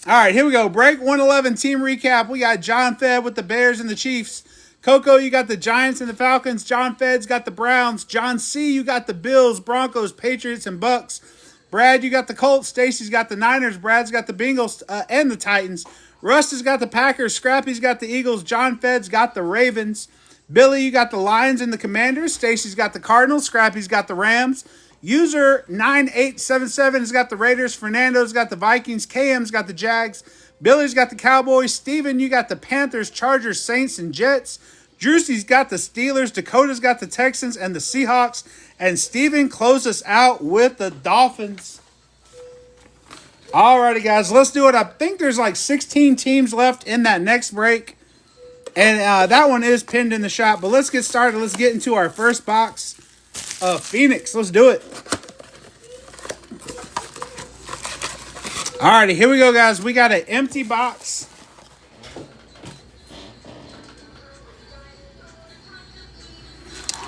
All right, here we go. Break 111 team recap. We got John Fed with the Bears and the Chiefs. Coco, you got the Giants and the Falcons. John Fed's got the Browns. John C, you got the Bills, Broncos, Patriots, and Bucks. Brad, you got the Colts. Stacy's got the Niners. Brad's got the Bengals and the Titans. Russ has got the Packers. Scrappy's got the Eagles. John Fed's got the Ravens. Billy, you got the Lions and the Commanders. Stacy's got the Cardinals. Scrappy's got the Rams. User 9877 has got the Raiders. Fernando's got the Vikings. KM's got the Jags. Billy's got the Cowboys. Steven, you got the Panthers, Chargers, Saints, and Jets. Drewsy's got the Steelers. Dakota's got the Texans and the Seahawks. And Steven closed us out with the Dolphins. Alrighty, guys, let's do it. I think there's like 16 teams left in that next break. And that one is pinned in the shop. But let's get started. Let's get into our first box of Phoenix. Let's do it. Alrighty, here we go, guys. We got an empty box.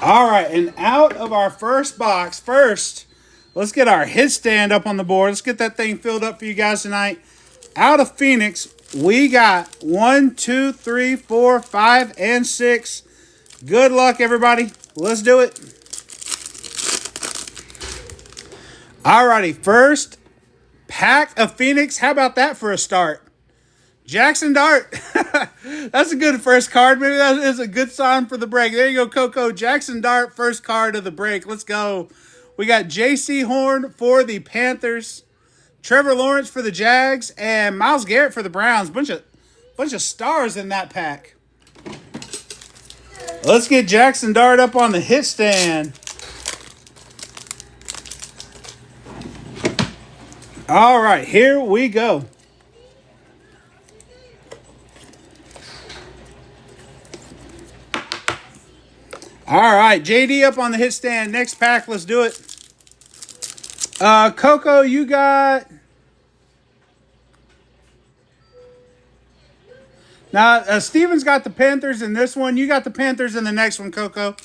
Alright, and out of our first box, let's get our hit stand up on the board. Let's get that thing filled up for you guys tonight. Out of Phoenix, we got 1, 2, 3, 4, 5, and 6. Good luck, everybody. Let's do it. Alrighty, first pack of Phoenix. How about that for a start? Jackson Dart. That's a good first card. Maybe that is a good sign for the break. There you go, Coco. Jackson Dart, first card of the break. Let's go. We got J.C. Horn for the Panthers, Trevor Lawrence for the Jags, and Myles Garrett for the Browns. Bunch of stars in that pack. Let's get Jackson Dart up on the hit stand. All right, here we go. All right, JD up on the hit stand. Next pack, let's do it. Coco, you got... Now, Steven's got the Panthers in this one. You got the Panthers in the next one, Coco.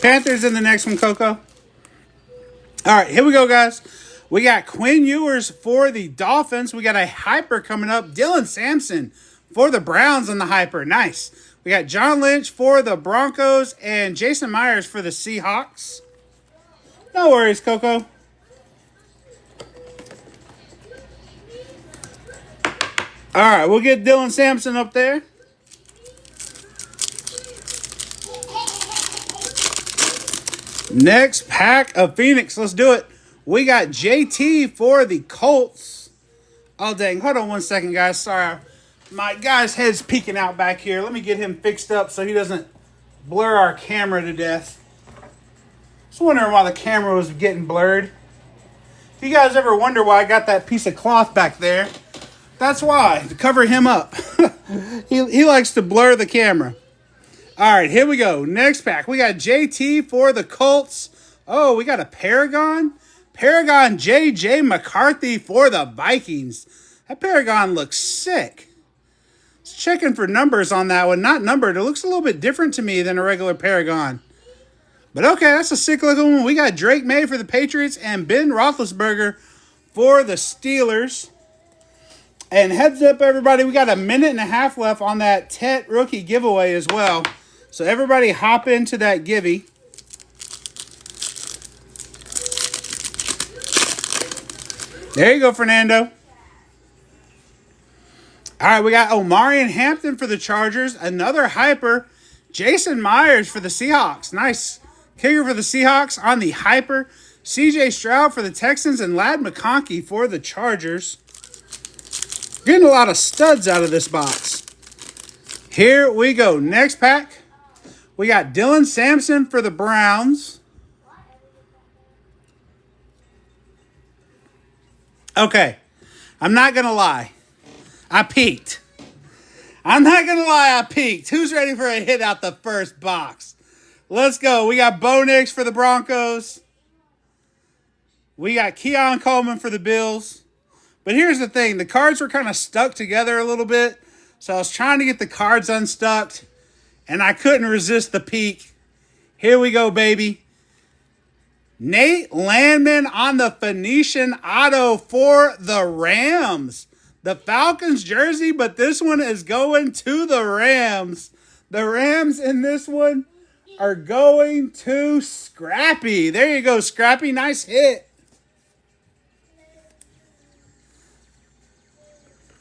Panthers in the next one, Coco. All right, here we go, guys. We got Quinn Ewers for the Dolphins. We got a hyper coming up. Dylan Sampson for the Browns on the hyper. Nice. We got John Lynch for the Broncos and Jason Myers for the Seahawks. No worries, Coco. All right, we'll get Dylan Sampson up there. Next pack of Phoenix. Let's do it. We got JT for the Colts. Oh, dang. Hold on one second, guys. Sorry. My guy's head's peeking out back here. Let me get him fixed up so he doesn't blur our camera to death. Just wondering why the camera was getting blurred. If you guys ever wonder why I got that piece of cloth back there, that's why, to cover him up. he likes to blur the camera. All right, here we go. Next pack. We got JT for the Colts. Oh, we got a Paragon. Paragon J.J. McCarthy for the Vikings. That Paragon looks sick. Just checking for numbers on that one. Not numbered. It looks a little bit different to me than a regular Paragon. But okay, that's a sick looking one. We got Drake May for the Patriots and Ben Roethlisberger for the Steelers. And heads up, everybody, we got a minute and a half left on that Tet rookie giveaway as well. So everybody hop into that givey. There you go, Fernando. All right, we got Omarion Hampton for the Chargers. Another hyper. Jason Myers for the Seahawks. Nice kicker for the Seahawks on the hyper. CJ Stroud for the Texans and Ladd McConkey for the Chargers. Getting a lot of studs out of this box. Here we go. Next pack. We got Dylan Sampson for the Browns. Okay. I'm not going to lie. I peeked. I'm not going to lie. I peeked. Who's ready for a hit out the first box? Let's go. We got Bo Nix for the Broncos. We got Keon Coleman for the Bills. But here's the thing. The cards were kind of stuck together a little bit. So I was trying to get the cards unstuck. And I couldn't resist the peek. Here we go, baby. Nate Landman on the Phoenician auto for the Rams. The Falcons jersey, but this one is going to the Rams. The Rams in this one are going to Scrappy. There you go, Scrappy. Nice hit.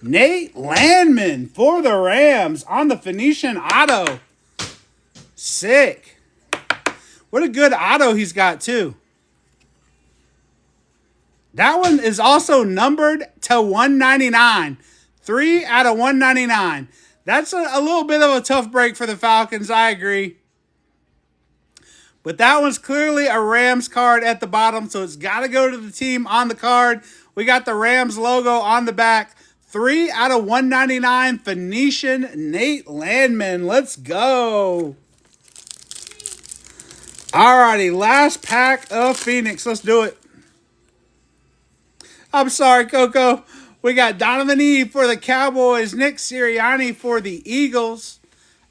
Nate Landman for the Rams on the Phoenician auto. Sick. What a good auto he's got, too. That one is also numbered to 199. 3 out of 199. That's a little bit of a tough break for the Falcons, I agree. But that one's clearly a Rams card at the bottom, so it's got to go to the team on the card. We got the Rams logo on the back. 3 out of 199, Phoenician Nate Landman. Let's go. Alrighty, last pack of Phoenix. Let's do it. I'm sorry, Coco. We got Donovan Eve for the Cowboys, Nick Sirianni for the Eagles,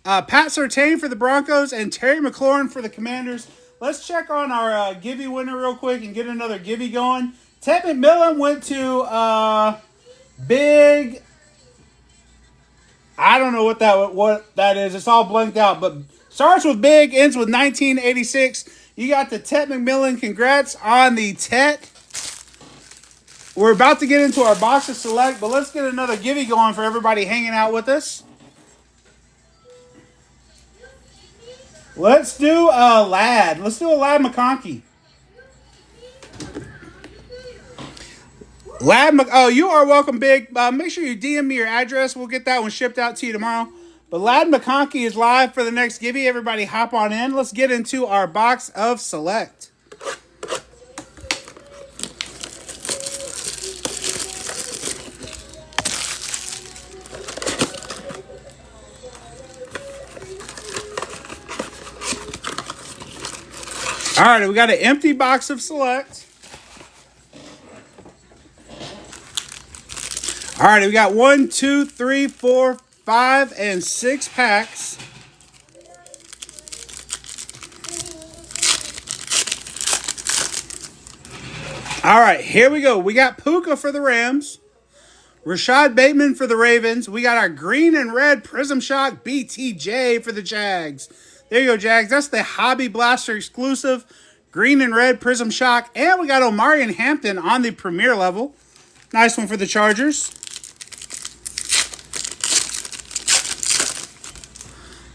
Pat Surtain for the Broncos, and Terry McLaurin for the Commanders. Let's check on our Givey winner real quick and get another Givey going. Ted McMillan went to Big. I don't know what that is. It's all blanked out, but starts with Big, ends with 1986. You got the Ted McMillan. Congrats on the Tet. We're about to get into our box of select, but let's get another Givey going for everybody hanging out with us. Let's do a Lad. Let's do a Lad McConkey. Oh, you are welcome, Big. Make sure you DM me your address. We'll get that one shipped out to you tomorrow. But Lad McConkey is live for the next Givey. Everybody hop on in. Let's get into our box of select. All right, we got an empty box of select. All right, we got 1, 2, 3, 4, 5, and 6 packs. All right, here we go. We got Puka for the Rams. Rashad Bateman for the Ravens. We got our green and red Prism Shock BTJ for the Jags. There you go, Jags. That's the Hobby Blaster exclusive. Green and red Prism Shock. And we got Omari and Hampton on the Premier level. Nice one for the Chargers.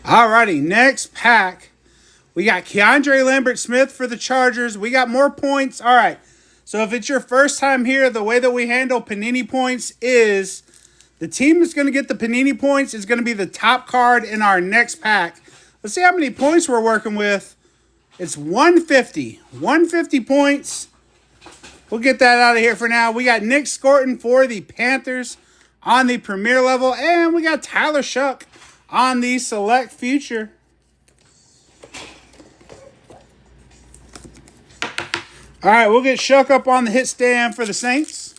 Alrighty, next pack. We got Keandre Lambert-Smith for the Chargers. We got more points. All right. So if it's your first time here, the way that we handle Panini points is the team that's going to get the Panini points is going to be the top card in our next pack. Let's see how many points we're working with. It's 150. 150 points. We'll get that out of here for now. We got Nick Scorton for the Panthers on the Premier level. And we got Tyler Shuck on the Select Future. All right, we'll get Shuck up on the hit stand for the Saints.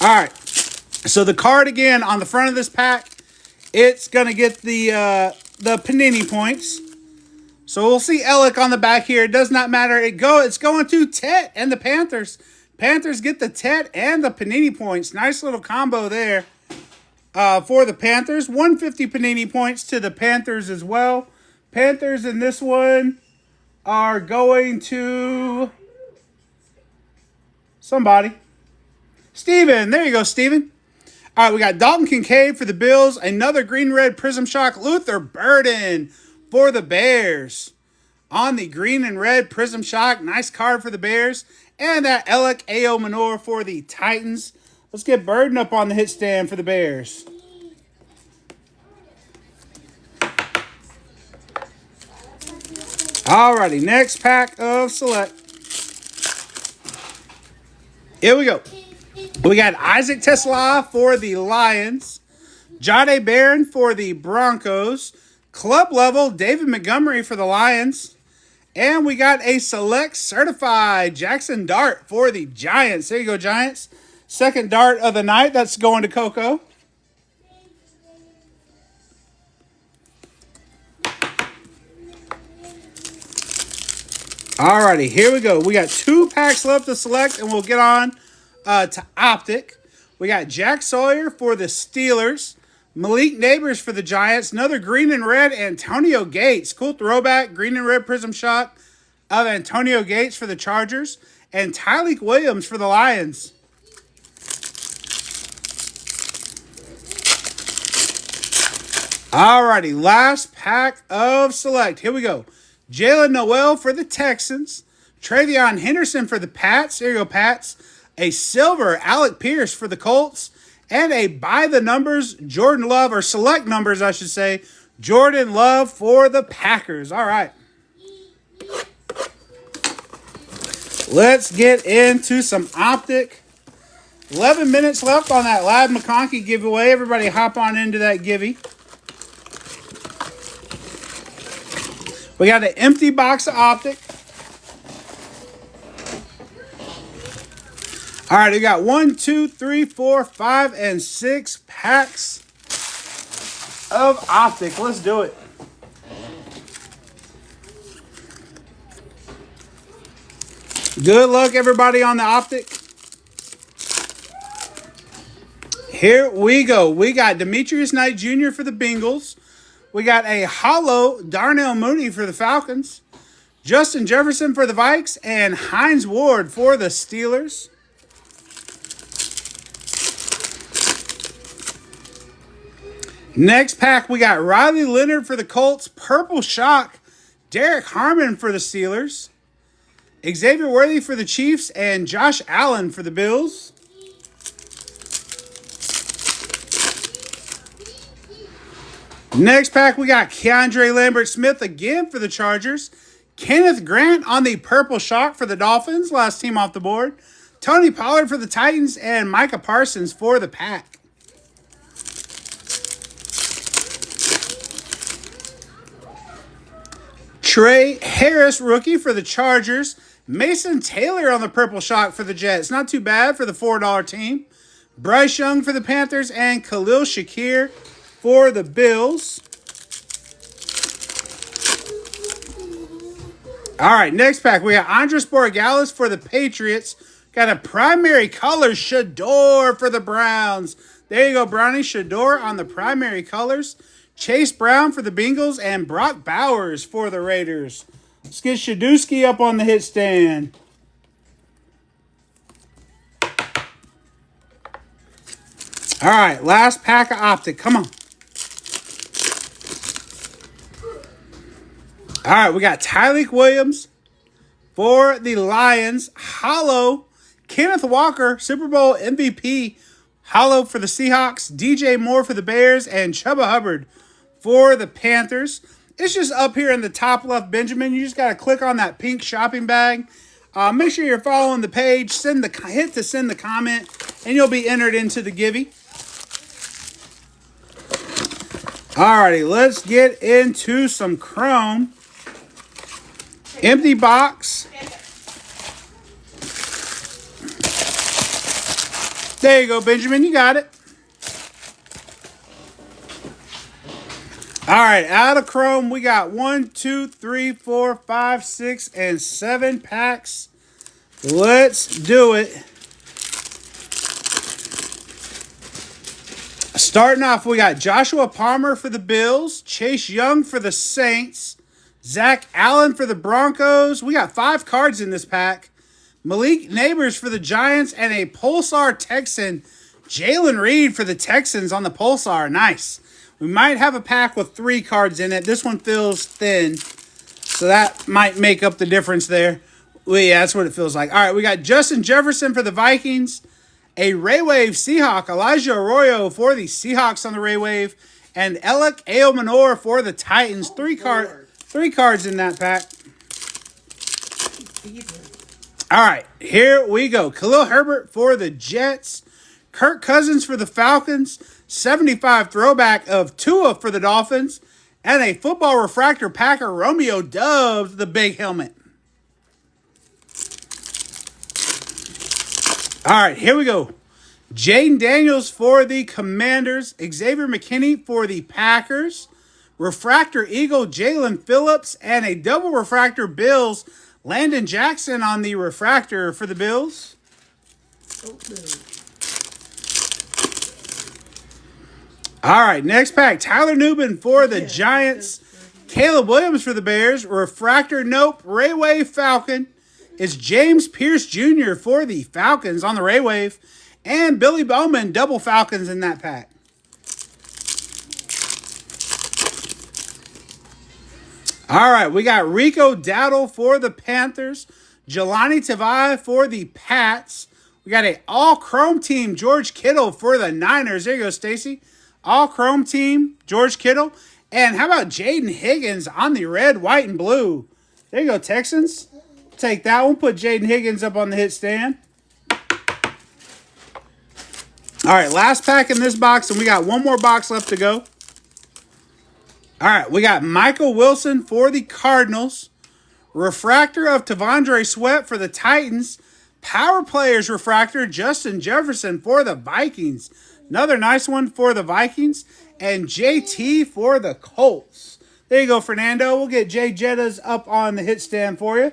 All right. So the card again on the front of this pack, it's going to get the Panini points. So we'll see Ellick on the back here. It does not matter. It's going to Tet and the Panthers. Panthers get the Tet and the Panini points. Nice little combo there for the Panthers. 150 Panini points to the Panthers as well. Panthers in this one are going to somebody. Steven. There you go, Steven. All right, we got Dalton Kincaid for the Bills. Another green-red Prism Shock. Luther Burden for the Bears. On the green and red Prism Shock. Nice card for the Bears. And that Alec A.O. Manor for the Titans. Let's get Burden up on the hit stand for the Bears. Alrighty, next pack of select. Here we go. We got Isaac Tesla for the Lions. Jahdae Barron for the Broncos. Club level, David Montgomery for the Lions. And we got a select certified Jackson Dart for the Giants. There you go, Giants. Second dart of the night. That's going to Coco. Alrighty, here we go. We got 2 packs left to select, and we'll get on to Optic. We got Jack Sawyer for the Steelers. Malik Neighbors for the Giants. Another green and red Antonio Gates. Cool throwback. Green and red prism shot of Antonio Gates for the Chargers. And Tyleik Williams for the Lions. Alrighty, last pack of select. Here we go. Jalen Noel for the Texans. Travion Henderson for the Pats. There you go, Pats. A silver Alec Pierce for the Colts. And a by the numbers Jordan Love, or select numbers, I should say, Jordan Love for the Packers. All right. Let's get into some Optic. 11 minutes left on that Ladd McConkey giveaway. Everybody hop on into that givey. We got an empty box of Optic. All right, we got 1, 2, 3, 4, 5, and 6 packs of Optic. Let's do it. Good luck, everybody, on the Optic. Here we go. We got Demetrius Knight Jr. for the Bengals. We got a hollow Darnell Mooney for the Falcons. Justin Jefferson for the Vikes. And Hines Ward for the Steelers. Next pack, we got Riley Leonard for the Colts. Purple Shock. Derek Harmon for the Steelers. Xavier Worthy for the Chiefs. And Josh Allen for the Bills. Next pack, we got Keandre Lambert-Smith again for the Chargers. Kenneth Grant on the Purple Shock for the Dolphins. Last team off the board. Tony Pollard for the Titans. And Micah Parsons for the Pack. Trey Harris, rookie for the Chargers. Mason Taylor on the Purple Shock for the Jets. Not too bad for the $4 team. Bryce Young for the Panthers. And Khalil Shakir for the Bills. All right, next pack. We got Andres Borregales for the Patriots. Got a primary color Shador for the Browns. There you go, Brownie. Shador on the primary colors. Chase Brown for the Bengals. And Brock Bowers for the Raiders. Let's get Shadusky up on the hit stand. All right, last pack of Optic. Come on. All right, we got Tyleik Williams for the Lions. Hollow, Kenneth Walker, Super Bowl MVP. Hollow for the Seahawks. DJ Moore for the Bears. And Chuba Hubbard for the Panthers. It's just up here in the top left, Benjamin. You just got to click on that pink shopping bag. Make sure you're following the page. Hit to send the comment, and you'll be entered into the givey. Alrighty, let's get into some Chrome. Empty box. There you go, Benjamin. You got it. All right, out of Chrome, we got 1, 2, 3, 4, 5, 6, and 7 packs. Let's do it. Starting off, we got Joshua Palmer for the Bills, Chase Young for the Saints, Zach Allen for the Broncos. We got 5 cards in this pack. Malik Neighbors for the Giants, and a Pulsar Texan, Jalen Reed for the Texans on the Pulsar. Nice. We might have a pack with 3 cards in it. This one feels thin, so that might make up the difference there. Well, yeah, that's what it feels like. All right, we got Justin Jefferson for the Vikings, a Ray Wave Seahawk, Elijah Arroyo for the Seahawks on the Ray Wave, and Alec Manor for the Titans. 3 cards in that pack. All right, here we go. Khalil Herbert for the Jets, Kirk Cousins for the Falcons, 75 throwback of Tua for the Dolphins, and a football refractor Packer Romeo Doubs, the big helmet. All right, here we go. Jaden Daniels for the Commanders, Xavier McKinney for the Packers, refractor Eagle Jalen Phillips, and a double refractor Bills Landon Jackson on the refractor for the Bills. All right, next pack. Tyler Newman for the Giants. Caleb Williams for the Bears. Refractor, nope. Ray Wave Falcon. It's James Pierce Jr. for the Falcons on the Ray Wave. And Billy Bowman, double Falcons in that pack. All right, we got Rico Dowdle for the Panthers. Jelani Tavai for the Pats. We got a all-chrome team, George Kittle for the Niners. There you go, Stacy. All-chrome team, George Kittle. And how about Jaden Higgins on the red, white, and blue? There you go, Texans. Take that one. Put Jaden Higgins up on the hit stand. All right, last pack in this box, and we got one more box left to go. All right, we got Michael Wilson for the Cardinals. Refractor of Tavondre Sweat for the Titans. Power Players refractor, Justin Jefferson for the Vikings. Another nice one for the Vikings. And JT for the Colts. There you go, Fernando. We'll get Jay Jettas up on the hit stand for you.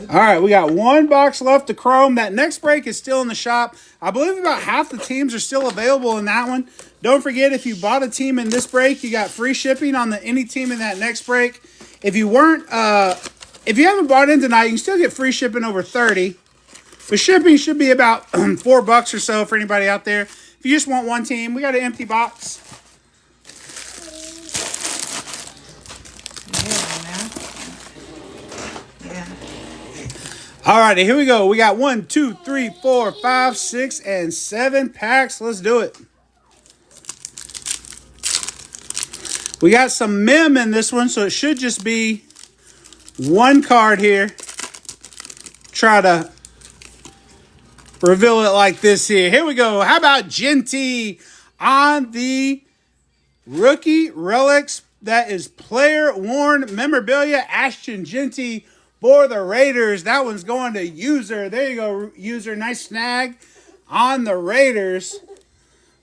All right, we got one box left to chrome. That next break is still in the shop. I believe about half the teams are still available in that one. Don't forget, if you bought a team in this break, you got free shipping on any team in that next break. If you haven't bought in tonight, you can still get free shipping over 30. But shipping should be about $4 or so for anybody out there. If you just want one team, we got an empty box. All righty, here we go. We got 1, 2, 3, 4, 5, 6, and 7 packs. Let's do it. We got some mem in this one, so it should just be one card here. Try to reveal it like this here. Here we go. How about Genty on the rookie relics? That is player worn memorabilia. Ashton Genty for the Raiders. That one's going to User. There you go, User. Nice snag on the Raiders.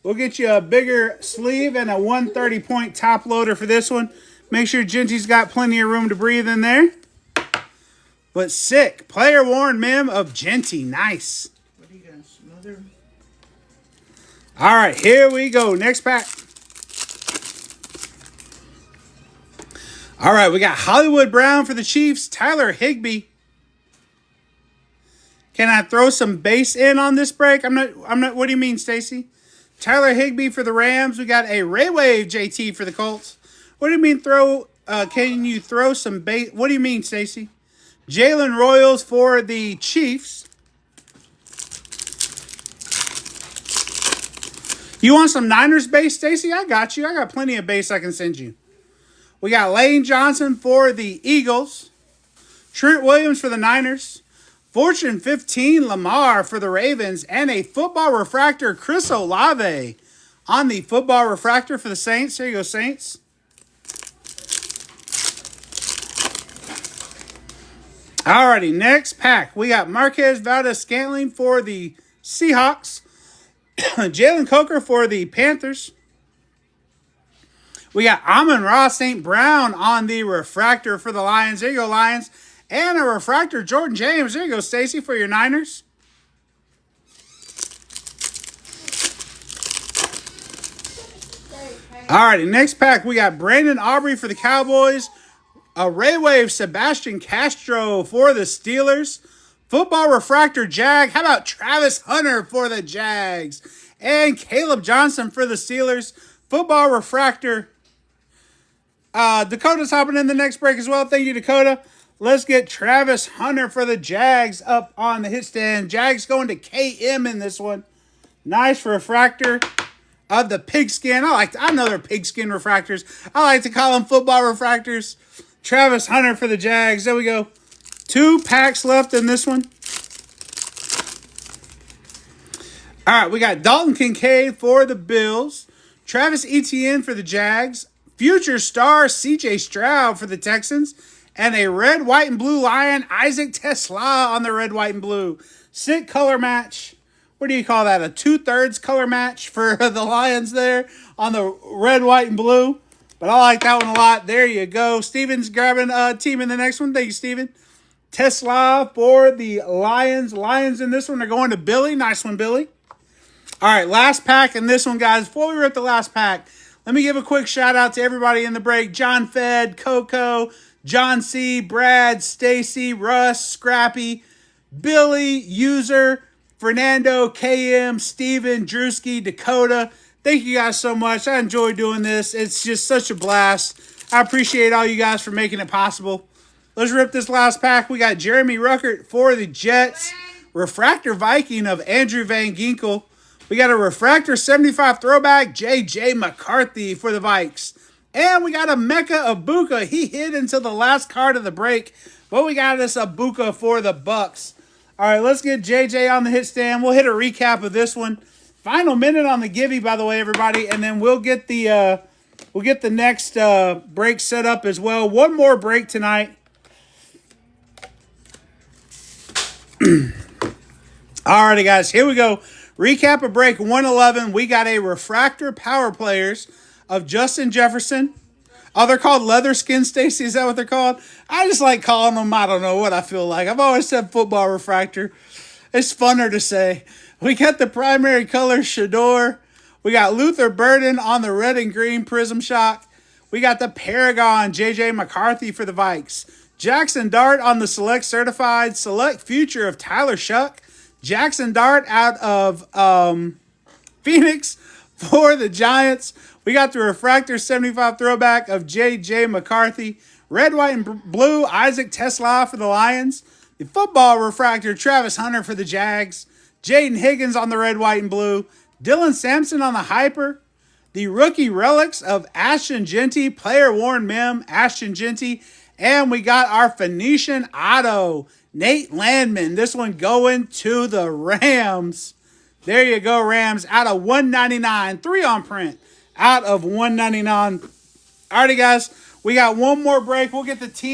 We'll get you a bigger sleeve and a 130-point top loader for this one. Make sure Genty's got plenty of room to breathe in there. But sick. Player worn mem of Genty. Nice. What are you going to smother? All right, here we go. Next pack. All right, we got Hollywood Brown for the Chiefs. Tyler Higbee. Can I throw some base in on this break? I'm not. What do you mean, Stacy? Tyler Higbee for the Rams. We got a Ray Wave JT for the Colts. What do you mean throw? Can you throw some base? What do you mean, Stacy? Jalen Royals for the Chiefs. You want some Niners base, Stacy? I got you. I got plenty of base I can send you. We got Lane Johnson for the Eagles. Trent Williams for the Niners. Fortune 15 Lamar for the Ravens. And a football refractor, Chris Olave on the football refractor for the Saints. There you go, Saints. Alrighty, next pack. We got Marquez Valdes-Scantling for the Seahawks. Jalen Coker for the Panthers. We got Amon-Ra St. Brown on the refractor for the Lions. There you go, Lions. And a refractor, Jordan James. There you go, Stacy, for your Niners. Alrighty, next pack. We got Brandon Aubrey for the Cowboys. A Ray Wave Sebastian Castro for the Steelers. Football refractor, Jag. How about Travis Hunter for the Jags? And Caleb Johnson for the Steelers. Football refractor. Dakota's hopping in the next break as well. Thank you, Dakota. Let's get Travis Hunter for the Jags up on the hit stand. Jags going to KM in this one. Nice refractor of the pigskin. I know they're pigskin refractors. I like to call them football refractors. Travis Hunter for the Jags. There we go. 2 packs left in this one. All right, we got Dalton Kincaid for the Bills. Travis Etienne for the Jags. Future star CJ Stroud for the Texans. And a red, white, and blue Lion, Isaac Tesla on the red, white, and blue. Sick color match. What do you call that? A 2/3 color match for the Lions there on the red, white, and blue. But I like that one a lot. There you go. Steven's grabbing a team in the next one. Thank you, Steven. Tesla for the Lions. Lions in this one are going to Billy. Nice one, Billy. All right, last pack in this one, guys. Before we rip the last pack, let me give a quick shout out to everybody in the break. John Fed, Coco, John C, Brad, Stacy, Russ, Scrappy, Billy, User, Fernando, KM, Steven, Drewski, Dakota. Thank you guys so much. I enjoy doing this. It's just such a blast. I appreciate all you guys for making it possible. Let's rip this last pack. We got Jeremy Ruckert for the Jets. Refractor Viking of Andrew Van Ginkel. We got a Refractor 75 throwback, J.J. McCarthy for the Vikes. And we got a Mecca Ibuka. He hit into the last card of the break. But we got this Ibuka for the Bucks. All right, let's get J.J. on the hit stand. We'll hit a recap of this one. Final minute on the Gibby, by the way, everybody. And then we'll get the next break set up as well. One more break tonight. Alrighty, guys, here we go. Recap of break 111. We got a Refractor Power Players of Justin Jefferson. Oh, they're called leather skin, Stacy. Is that what they're called? I just like calling them. I don't know what I feel like. I've always said football refractor. It's funner to say. We got the primary color Shador. We got Luther Burden on the red and green Prism Shock. We got the Paragon J.J. McCarthy for the Vikes. Jackson Dart on the Select Certified. Select Future of Tyler Shuck. Jackson Dart out of Phoenix for the Giants. We got the Refractor 75 throwback of J.J. McCarthy. Red, white, and blue Isaac Tesla for the Lions. The football Refractor Travis Hunter for the Jags. Jaden Higgins on the red, white, and blue. Dylan Sampson on the Hyper. The rookie relics of Ashton Genty, player worn mem, Ashton Genty. And we got our Phoenician auto, Nate Landman. This one going to the Rams. There you go, Rams. Out of 199. 3 on print. Out of 199. Alrighty, guys. We got one more break. We'll get the team